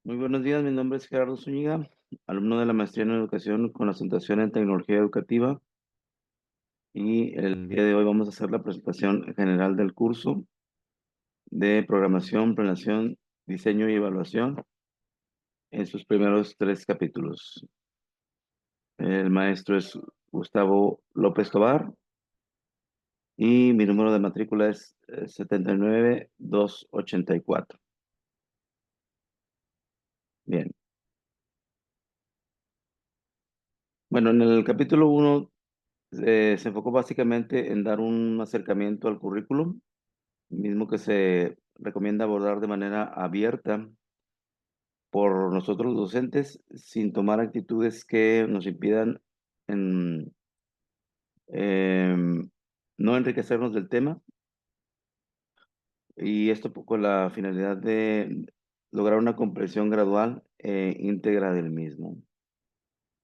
Muy buenos días, mi nombre es Gerardo Zúñiga, alumno de la maestría en educación con concentración en tecnología educativa, y el día de hoy vamos a hacer la presentación general del curso de programación, planeación, diseño y evaluación en sus primeros 3 capítulos. El maestro es Gustavo López Tobar y mi número de matrícula es 79284. Bien, bueno, en el capítulo 1 se enfocó básicamente en dar un acercamiento al currículum, mismo que se recomienda abordar de manera abierta por nosotros los docentes, sin tomar actitudes que nos impidan en, no enriquecernos del tema, y esto con la finalidad de lograr una comprensión gradual e íntegra del mismo.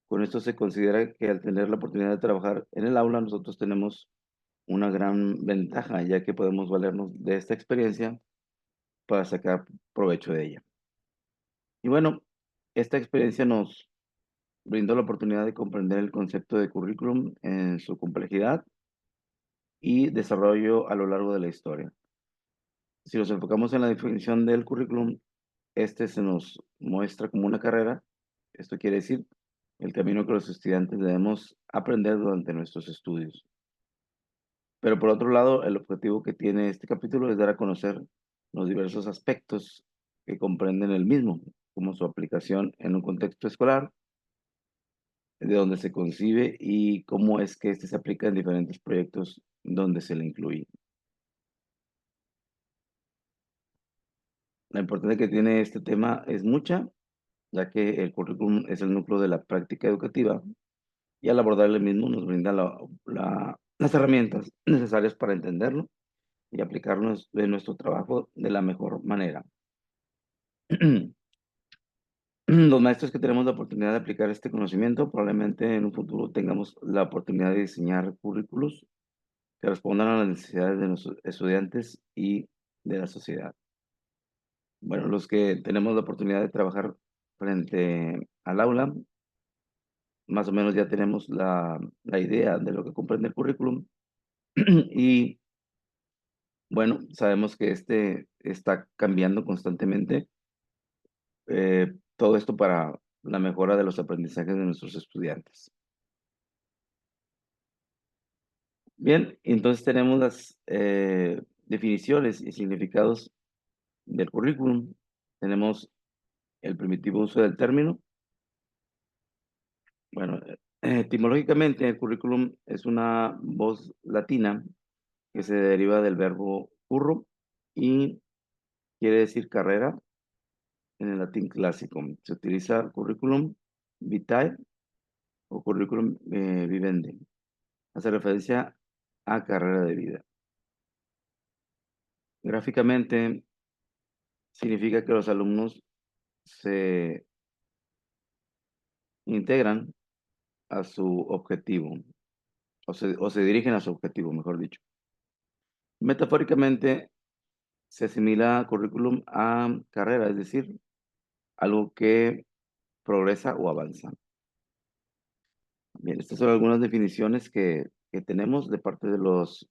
Con esto se considera que al tener la oportunidad de trabajar en el aula, nosotros tenemos una gran ventaja, ya que podemos valernos de esta experiencia para sacar provecho de ella. Y bueno, esta experiencia nos brindó la oportunidad de comprender el concepto de currículum en su complejidad y desarrollo a lo largo de la historia. Si nos enfocamos en la definición del currículum, este se nos muestra como una carrera. Esto quiere decir el camino que los estudiantes debemos aprender durante nuestros estudios. Pero por otro lado, el objetivo que tiene este capítulo es dar a conocer los diversos aspectos que comprenden el mismo, como su aplicación en un contexto escolar, de dónde se concibe y cómo es que este se aplica en diferentes proyectos donde se le incluye. La importancia que tiene este tema es mucha, ya que el currículum es el núcleo de la práctica educativa, y al abordar el mismo nos brinda las herramientas necesarias para entenderlo y aplicarlo en nuestro trabajo de la mejor manera. Los maestros que tenemos la oportunidad de aplicar este conocimiento, probablemente en un futuro tengamos la oportunidad de diseñar currículos que respondan a las necesidades de nuestros estudiantes y de la sociedad. Bueno, los que tenemos la oportunidad de trabajar frente al aula, más o menos ya tenemos la idea de lo que comprende el currículum y bueno, sabemos que este está cambiando constantemente, todo esto para la mejora de los aprendizajes de nuestros estudiantes. Bien, entonces tenemos las definiciones y significados del currículum. Tenemos el primitivo uso del término. Bueno, etimológicamente el currículum es una voz latina que se deriva del verbo curro y quiere decir carrera en el latín clásico. Se utiliza curriculum vitae o curriculum vivendi. Hace referencia a carrera de vida. Gráficamente significa que los alumnos se integran a su objetivo o se dirigen a su objetivo, mejor dicho. Metafóricamente se asimila currículum a carrera, es decir, algo que progresa o avanza. Bien, estas son algunas definiciones que tenemos de parte de los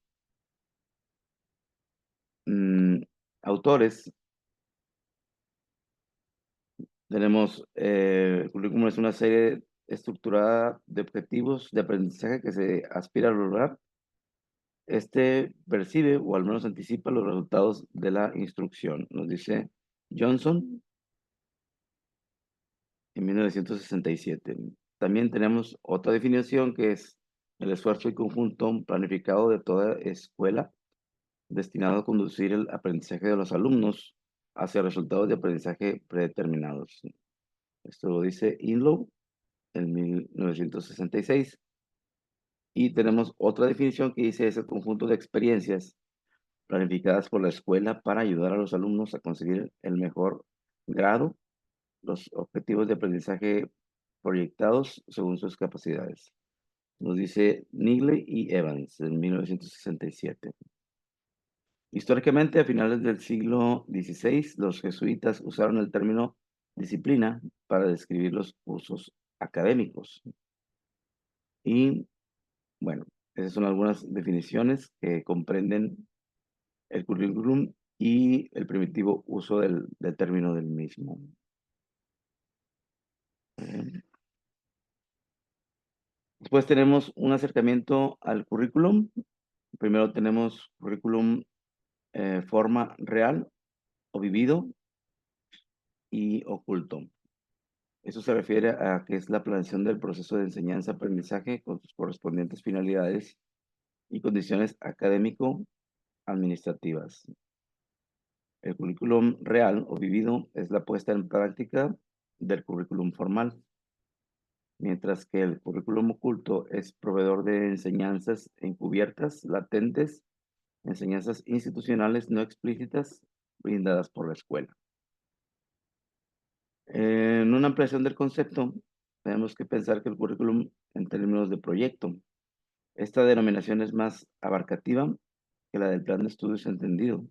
autores. Tenemos, el currículum es una serie estructurada de objetivos de aprendizaje que se aspira a lograr. Este percibe o al menos anticipa los resultados de la instrucción, nos dice Johnson en 1967. También tenemos otra definición que es el esfuerzo y conjunto planificado de toda escuela destinado a conducir el aprendizaje de los alumnos hacia resultados de aprendizaje predeterminados. Esto lo dice Inlow en 1966. Y tenemos otra definición que dice es el conjunto de experiencias planificadas por la escuela para ayudar a los alumnos a conseguir el mejor grado, los objetivos de aprendizaje proyectados según sus capacidades. Nos dice Nigley y Evans en 1967. Históricamente, a finales del siglo XVI, los jesuitas usaron el término disciplina para describir los cursos académicos. Y bueno, esas son algunas definiciones que comprenden el currículum y el primitivo uso del término del mismo. Eh, Después tenemos un acercamiento al currículum. Primero tenemos currículum forma real o vivido y oculto. Eso se refiere a que es la planeación del proceso de enseñanza-aprendizaje con sus correspondientes finalidades y condiciones académico-administrativas. El currículum real o vivido es la puesta en práctica del currículum formal, mientras que el currículum oculto es proveedor de enseñanzas encubiertas, latentes, enseñanzas institucionales no explícitas brindadas por la escuela. En una ampliación del concepto, tenemos que pensar que el currículum en términos de proyecto. Esta denominación es más abarcativa que la del plan de estudios entendido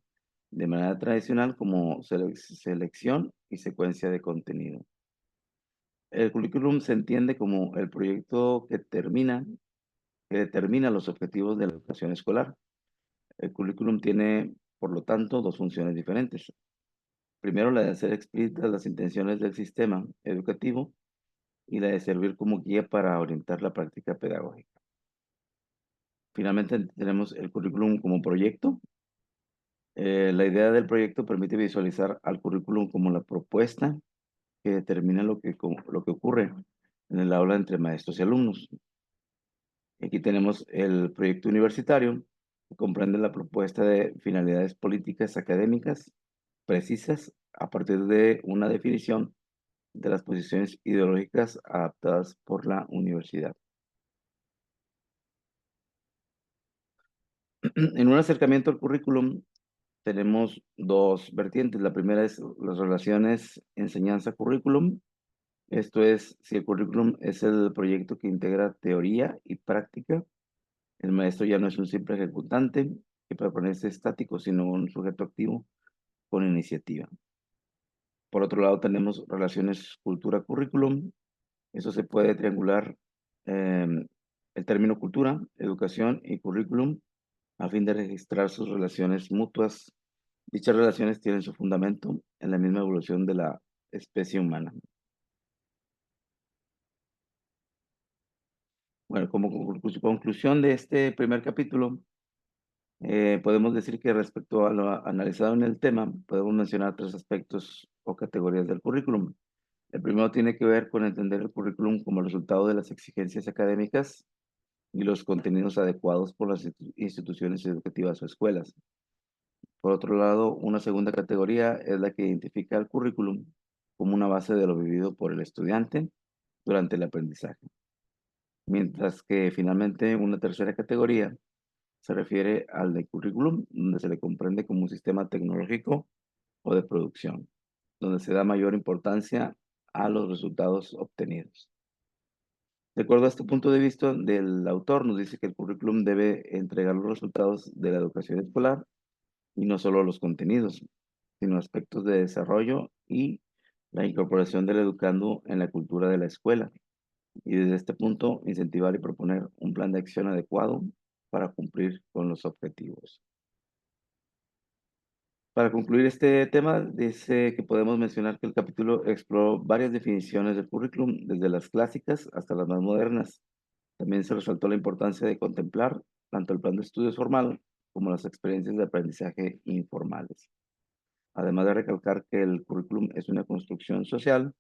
de manera tradicional como selección y secuencia de contenido. El currículum se entiende como el proyecto que determina los objetivos de la educación escolar. El currículum tiene, por lo tanto, dos funciones diferentes. Primero, la de hacer explícitas las intenciones del sistema educativo y la de servir como guía para orientar la práctica pedagógica. Finalmente, tenemos el currículum como proyecto. La idea del proyecto permite visualizar al currículum como la propuesta que determina lo que ocurre en el aula entre maestros y alumnos. Aquí tenemos el proyecto universitario, que comprende la propuesta de finalidades políticas académicas precisas a partir de una definición de las posiciones ideológicas adaptadas por la universidad. En un acercamiento al currículum tenemos dos vertientes. La primera es las relaciones enseñanza-currículum. Esto es, si el currículum es el proyecto que integra teoría y práctica, el maestro ya no es un simple ejecutante que permanece estático, sino un sujeto activo con iniciativa. Por otro lado, tenemos relaciones cultura-currículum. Eso se puede triangular el término cultura, educación y currículum a fin de registrar sus relaciones mutuas. Dichas relaciones tienen su fundamento en la misma evolución de la especie humana. Bueno, como conclusión de este primer capítulo, podemos decir que respecto a lo analizado en el tema, podemos mencionar tres aspectos o categorías del currículum. El primero tiene que ver con entender el currículum como resultado de las exigencias académicas y los contenidos adecuados por las instituciones educativas o escuelas. Por otro lado, una segunda categoría es la que identifica el currículum como una base de lo vivido por el estudiante durante el aprendizaje. Mientras que finalmente una tercera categoría se refiere al de currículum, donde se le comprende como un sistema tecnológico o de producción, donde se da mayor importancia a los resultados obtenidos. De acuerdo a este punto de vista del autor, nos dice que el currículum debe entregar los resultados de la educación escolar y no solo los contenidos, sino aspectos de desarrollo y la incorporación del educando en la cultura de la escuela. Y desde este punto, incentivar y proponer un plan de acción adecuado para cumplir con los objetivos. Para concluir este tema, dice que podemos mencionar que el capítulo exploró varias definiciones del currículum, desde las clásicas hasta las más modernas. También se resaltó la importancia de contemplar tanto el plan de estudios formal como las experiencias de aprendizaje informales. Además de recalcar que el currículum es una construcción social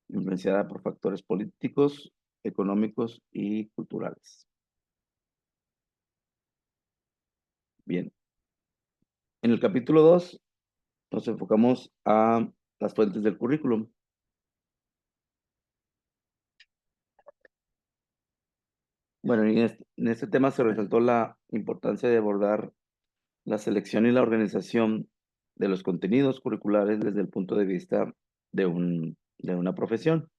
influenciada por factores políticos, económicos y culturales. Bien, en el capítulo 2 nos enfocamos a las fuentes del currículum. Bueno, y en este tema se resaltó la importancia de abordar la selección y la organización de los contenidos curriculares desde el punto de vista de una profesión.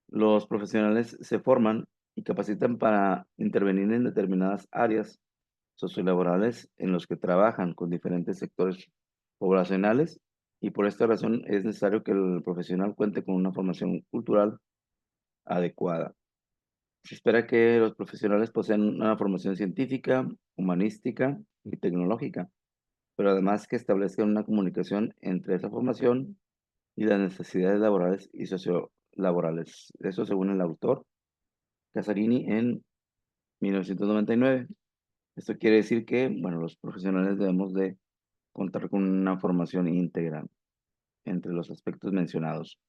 Los profesionales se forman y capacitan para intervenir en determinadas áreas sociolaborales en los que trabajan con diferentes sectores poblacionales y por esta razón es necesario que el profesional cuente con una formación cultural adecuada. Se espera que los profesionales posean una formación científica, humanística y tecnológica, pero además que establezcan una comunicación entre esa formación y las necesidades laborales y sociolaborales. Eso según el autor Casarini en 1999. Esto quiere decir que, bueno, los profesionales debemos de contar con una formación íntegra entre los aspectos mencionados.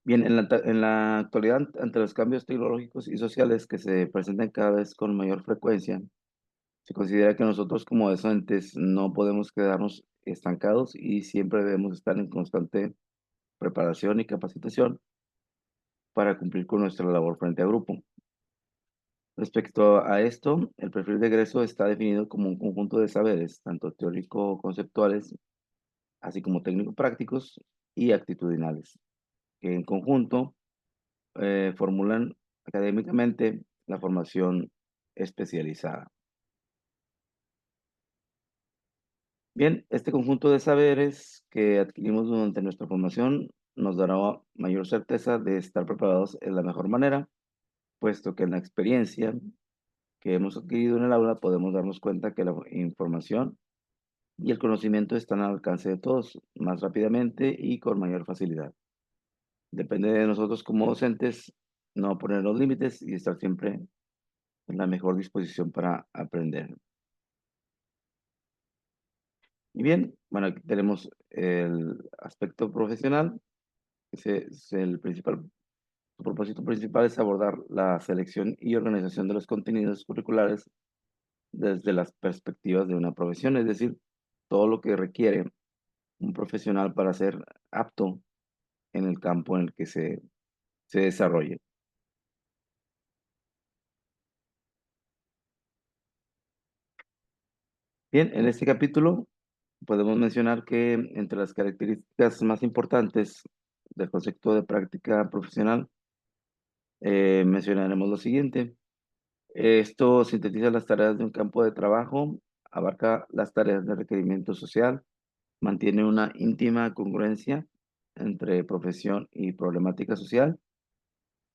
Bien, en la actualidad, ante los cambios tecnológicos y sociales que se presentan cada vez con mayor frecuencia, se considera que nosotros como docentes no podemos quedarnos estancados y siempre debemos estar en constante preparación y capacitación para cumplir con nuestra labor frente a grupo. Respecto a esto, el perfil de egreso está definido como un conjunto de saberes, tanto teórico-conceptuales, así como técnico-prácticos y actitudinales, que en conjunto formulan académicamente la formación especializada. Bien, este conjunto de saberes que adquirimos durante nuestra formación nos dará mayor certeza de estar preparados en la mejor manera, puesto que en la experiencia que hemos adquirido en el aula podemos darnos cuenta que la información y el conocimiento están al alcance de todos más rápidamente y con mayor facilidad. Depende de nosotros como docentes no poner los límites y estar siempre en la mejor disposición para aprender. Y bien, bueno, aquí tenemos el aspecto profesional. Ese es el principal. Su propósito principal es abordar la selección y organización de los contenidos curriculares desde las perspectivas de una profesión, es decir, todo lo que requiere un profesional para ser apto en el campo en el que se desarrolle. Bien, en este capítulo podemos mencionar que entre las características más importantes del concepto de práctica profesional, mencionaremos lo siguiente. Esto sintetiza las tareas de un campo de trabajo, abarca las tareas de requerimiento social, mantiene una íntima congruencia entre profesión y problemática social,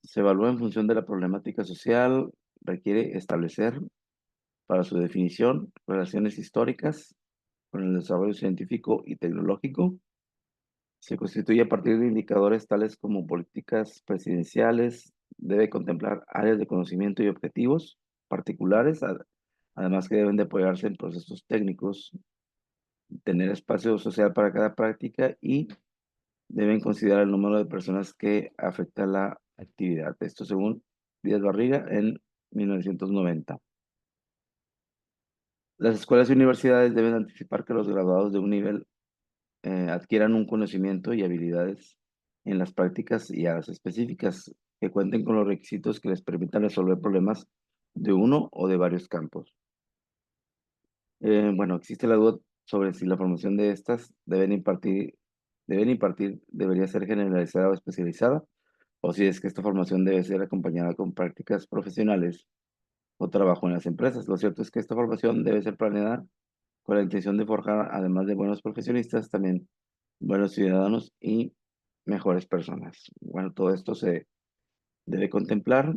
se evalúa en función de la problemática social, requiere establecer para su definición relaciones históricas con el desarrollo científico y tecnológico. Se constituye a partir de indicadores tales como políticas presidenciales, debe contemplar áreas de conocimiento y objetivos particulares, además que deben de apoyarse en procesos técnicos, tener espacio social para cada práctica y deben considerar el número de personas que afecta la actividad. Esto según Díaz Barriga en 1990. Las escuelas y universidades deben anticipar que los graduados de un nivel adquieran un conocimiento y habilidades en las prácticas y áreas específicas, que cuenten con los requisitos que les permitan resolver problemas de uno o de varios campos. Bueno, existe la duda sobre si la formación de estas debería ser generalizada o especializada, o si es que esta formación debe ser acompañada con prácticas profesionales o trabajo en las empresas. Lo cierto es que esta formación debe ser planeada con la intención de forjar, además de buenos profesionistas, también buenos ciudadanos y mejores personas. Bueno, todo esto se debe contemplar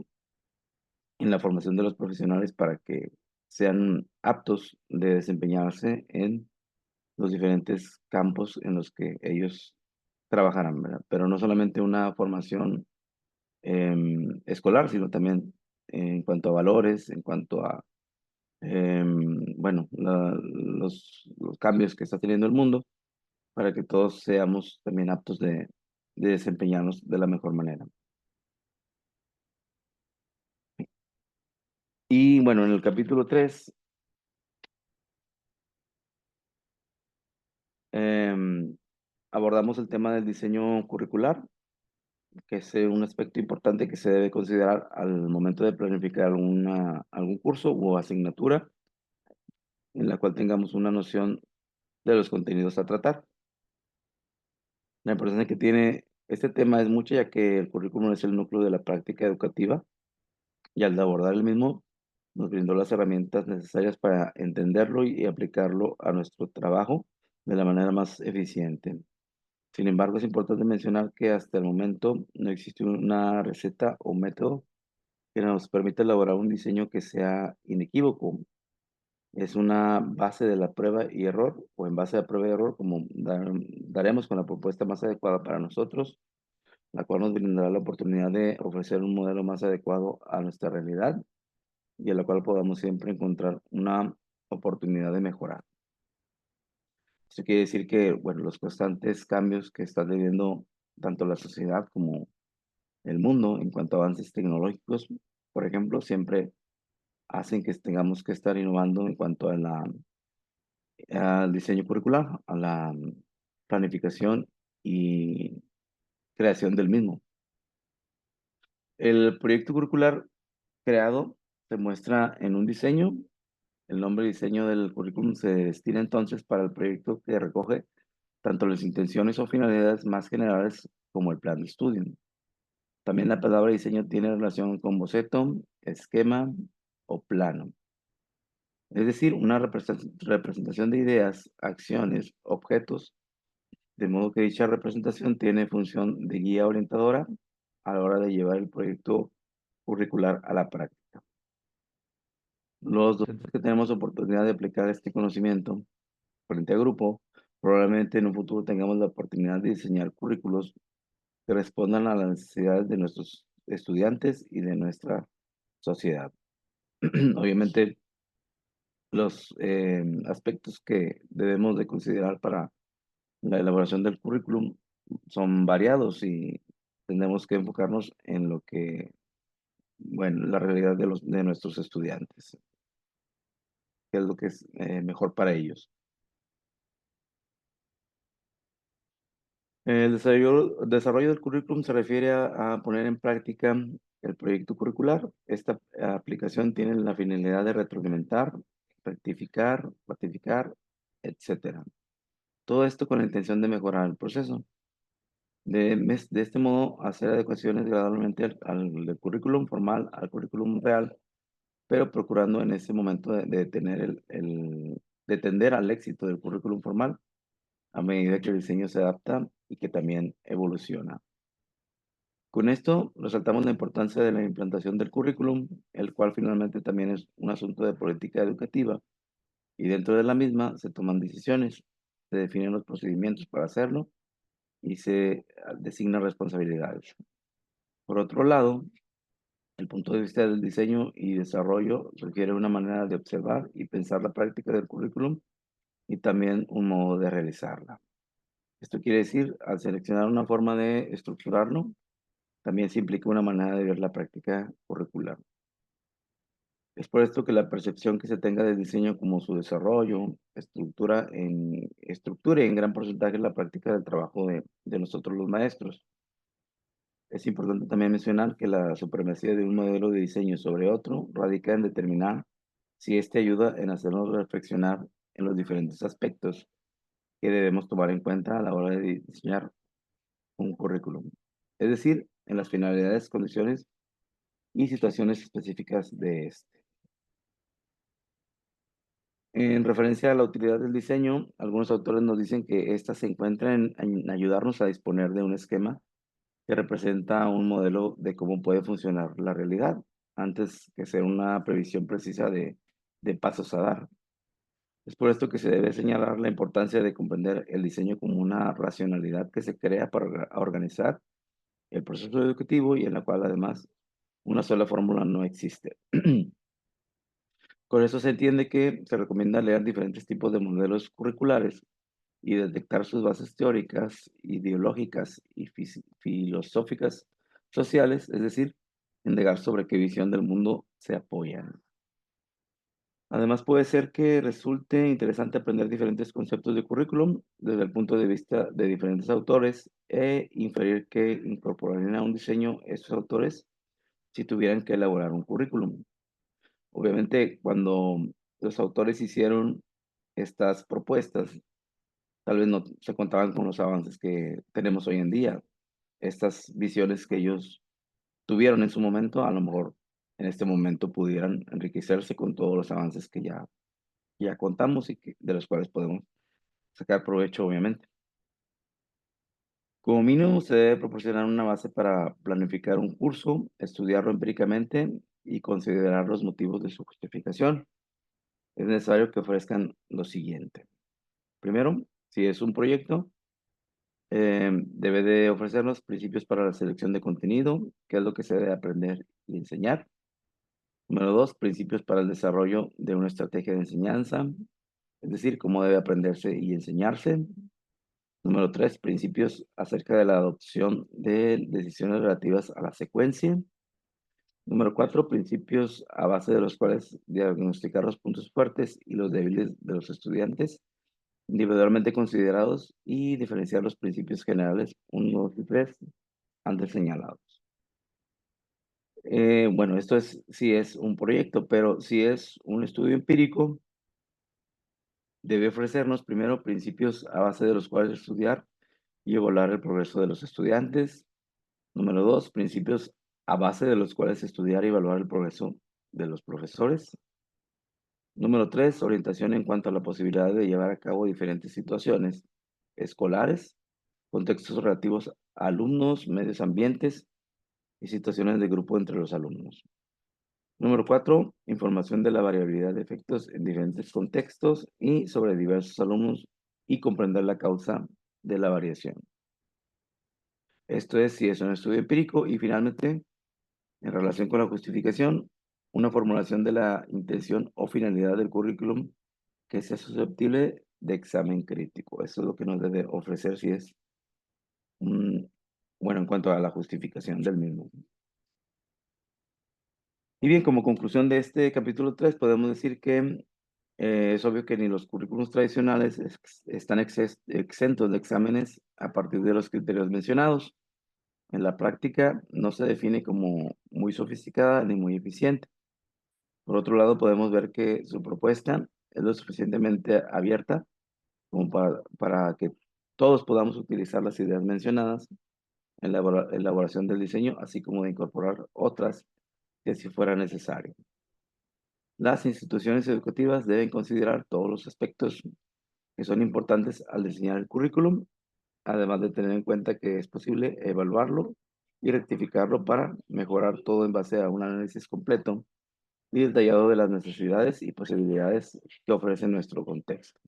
en la formación de los profesionales para que sean aptos de desempeñarse en los diferentes campos en los que ellos trabajarán, ¿verdad? Pero no solamente una formación escolar, sino también en cuanto a valores, en cuanto a, bueno, los cambios que está teniendo el mundo para que todos seamos también aptos de desempeñarnos de la mejor manera. Y bueno, en el capítulo 3 abordamos el tema del diseño curricular, que es un aspecto importante que se debe considerar al momento de planificar algún curso o asignatura en la cual tengamos una noción de los contenidos a tratar. La importancia que tiene este tema es mucha, ya que el currículum es el núcleo de la práctica educativa y al abordar el mismo nos brindó las herramientas necesarias para entenderlo y aplicarlo a nuestro trabajo de la manera más eficiente. Sin embargo, es importante mencionar que hasta el momento no existe una receta o método que nos permita elaborar un diseño que sea inequívoco. Es una base de la prueba y error, o en base a prueba y error, como daremos con la propuesta más adecuada para nosotros, la cual nos brindará la oportunidad de ofrecer un modelo más adecuado a nuestra realidad y en la cual podamos siempre encontrar una oportunidad de mejorar. Esto quiere decir que, bueno, los constantes cambios que está teniendo tanto la sociedad como el mundo en cuanto a avances tecnológicos, por ejemplo, siempre hacen que tengamos que estar innovando en cuanto a al diseño curricular, a la planificación y creación del mismo. El proyecto curricular creado se muestra en un diseño. El nombre y diseño del currículum se destina entonces para el proyecto que recoge tanto las intenciones o finalidades más generales como el plan de estudio. También la palabra diseño tiene relación con boceto, esquema o plano, es decir, una representación de ideas, acciones, objetos, de modo que dicha representación tiene función de guía orientadora a la hora de llevar el proyecto curricular a la práctica. Los docentes que tenemos oportunidad de aplicar este conocimiento frente a grupo, probablemente en un futuro tengamos la oportunidad de diseñar currículos que respondan a las necesidades de nuestros estudiantes y de nuestra sociedad. Obviamente, los aspectos que debemos de considerar para la elaboración del currículum son variados y tenemos que enfocarnos en lo que, bueno, la realidad de nuestros estudiantes, qué es lo que es mejor para ellos. El desarrollo del currículum se refiere a poner en práctica el proyecto curricular. Esta aplicación tiene la finalidad de retroalimentar, rectificar, ratificar, etcétera. Todo esto con la intención de mejorar el proceso. De este modo, hacer adecuaciones gradualmente del currículum formal al currículum real, pero procurando en ese momento de tener de tender al éxito del currículum formal a medida que el diseño se adapta y que también evoluciona. Con esto resaltamos la importancia de la implantación del currículum, el cual finalmente también es un asunto de política educativa, y dentro de la misma se toman decisiones, se definen los procedimientos para hacerlo y se designan responsabilidades. Por otro lado, el punto de vista del diseño y desarrollo requiere una manera de observar y pensar la práctica del currículum y también un modo de realizarla. Esto quiere decir, al seleccionar una forma de estructurarlo, también se implica una manera de ver la práctica curricular. Es por esto que la percepción que se tenga del diseño como su desarrollo, estructure en gran porcentaje la práctica del trabajo de nosotros los maestros. Es importante también mencionar que la supremacía de un modelo de diseño sobre otro radica en determinar si éste ayuda en hacernos reflexionar en los diferentes aspectos que debemos tomar en cuenta a la hora de diseñar un currículum. Es decir, en las finalidades, condiciones y situaciones específicas de este. En referencia a la utilidad del diseño, algunos autores nos dicen que ésta se encuentra en ayudarnos a disponer de un esquema que representa un modelo de cómo puede funcionar la realidad, antes que ser una previsión precisa de pasos a dar. Es por esto que se debe señalar la importancia de comprender el diseño como una racionalidad que se crea para organizar el proceso educativo y en la cual además una sola fórmula no existe. Con eso se entiende que se recomienda leer diferentes tipos de modelos curriculares y detectar sus bases teóricas, ideológicas y filosóficas sociales, es decir, indagar sobre qué visión del mundo se apoyan. Además, puede ser que resulte interesante aprender diferentes conceptos de currículum desde el punto de vista de diferentes autores e inferir que incorporarían a un diseño estos autores si tuvieran que elaborar un currículum. Obviamente, cuando los autores hicieron estas propuestas, tal vez no se contaban con los avances que tenemos hoy en día. Estas visiones que ellos tuvieron en su momento, a lo mejor en este momento pudieran enriquecerse con todos los avances que ya contamos y de los cuales podemos sacar provecho, obviamente. Como mínimo, se debe proporcionar una base para planificar un curso, estudiarlo empíricamente y considerar los motivos de su justificación. Es necesario que ofrezcan lo siguiente. Primero, si es un proyecto, debe de ofrecer los principios para la selección de contenido, qué es lo que se debe aprender y enseñar. Número dos, principios para el desarrollo de una estrategia de enseñanza, es decir, cómo debe aprenderse y enseñarse. Número tres, principios acerca de la adopción de decisiones relativas a la secuencia. Número cuatro, principios a base de los cuales diagnosticar los puntos fuertes y los débiles de los estudiantes, individualmente considerados y diferenciar los principios generales uno, 2 y 3 antes señalados. Bueno, esto es si es un proyecto, pero si es un estudio empírico, debe ofrecernos primero principios a base de los cuales estudiar y evaluar el progreso de los estudiantes. Número dos, principios a base de los cuales estudiar y evaluar el progreso de los profesores. Número tres, orientación en cuanto a la posibilidad de llevar a cabo diferentes situaciones escolares, contextos relativos a alumnos, medios ambientes y situaciones de grupo entre los alumnos. Número cuatro, información de la variabilidad de efectos en diferentes contextos y sobre diversos alumnos y comprender la causa de la variación. Esto es si es un estudio empírico y finalmente, en relación con la justificación, una formulación de la intención o finalidad del currículum que sea susceptible de examen crítico. Eso es lo que nos debe ofrecer si es bueno, en cuanto a la justificación del mismo. Y bien, como conclusión de este capítulo 3 podemos decir que es obvio que ni los currículos tradicionales están exentos de exámenes a partir de los criterios mencionados. En la práctica no se define como muy sofisticada ni muy eficiente. Por otro lado, podemos ver que su propuesta es lo suficientemente abierta como para que todos podamos utilizar las ideas mencionadas en la elaboración del diseño, así como de incorporar otras que si fuera necesario. Las instituciones educativas deben considerar todos los aspectos que son importantes al diseñar el currículum, además de tener en cuenta que es posible evaluarlo y rectificarlo para mejorar todo en base a un análisis completo y detallado de las necesidades y posibilidades que ofrece nuestro contexto.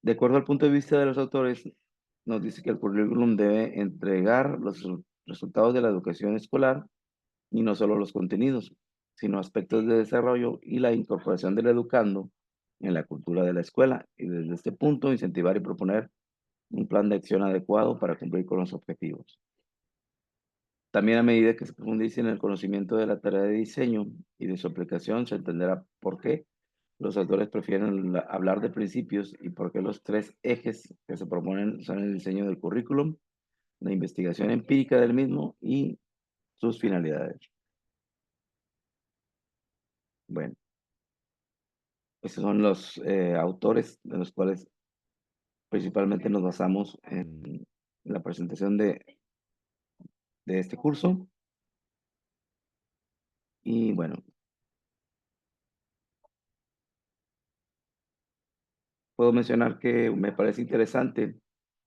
De acuerdo al punto de vista de los autores, nos dice que el currículum debe entregar los resultados de la educación escolar y no solo los contenidos, sino aspectos de desarrollo y la incorporación del educando en la cultura de la escuela y desde este punto incentivar y proponer un plan de acción adecuado para cumplir con los objetivos. También a medida que se profundice en el conocimiento de la tarea de diseño y de su aplicación, se entenderá por qué los autores prefieren hablar de principios y por qué los tres ejes que se proponen son el diseño del currículum, la investigación empírica del mismo y sus finalidades. Bueno, esos son los autores de los cuales principalmente nos basamos en la presentación de este curso. Y bueno, puedo mencionar que me parece interesante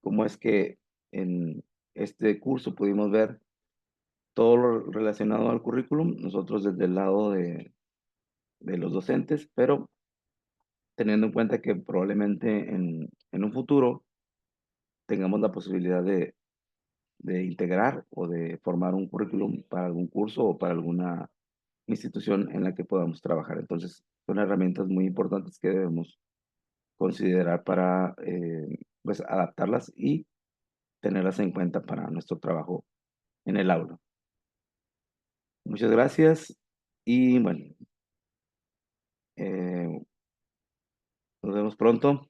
cómo es que en este curso pudimos ver todo lo relacionado al currículum, nosotros desde el lado de los docentes, pero teniendo en cuenta que probablemente en un futuro tengamos la posibilidad de integrar o de formar un currículum para algún curso o para alguna institución en la que podamos trabajar. Entonces, son herramientas muy importantes que debemos considerar para pues adaptarlas y tenerlas en cuenta para nuestro trabajo en el aula. Muchas gracias y bueno, nos vemos pronto.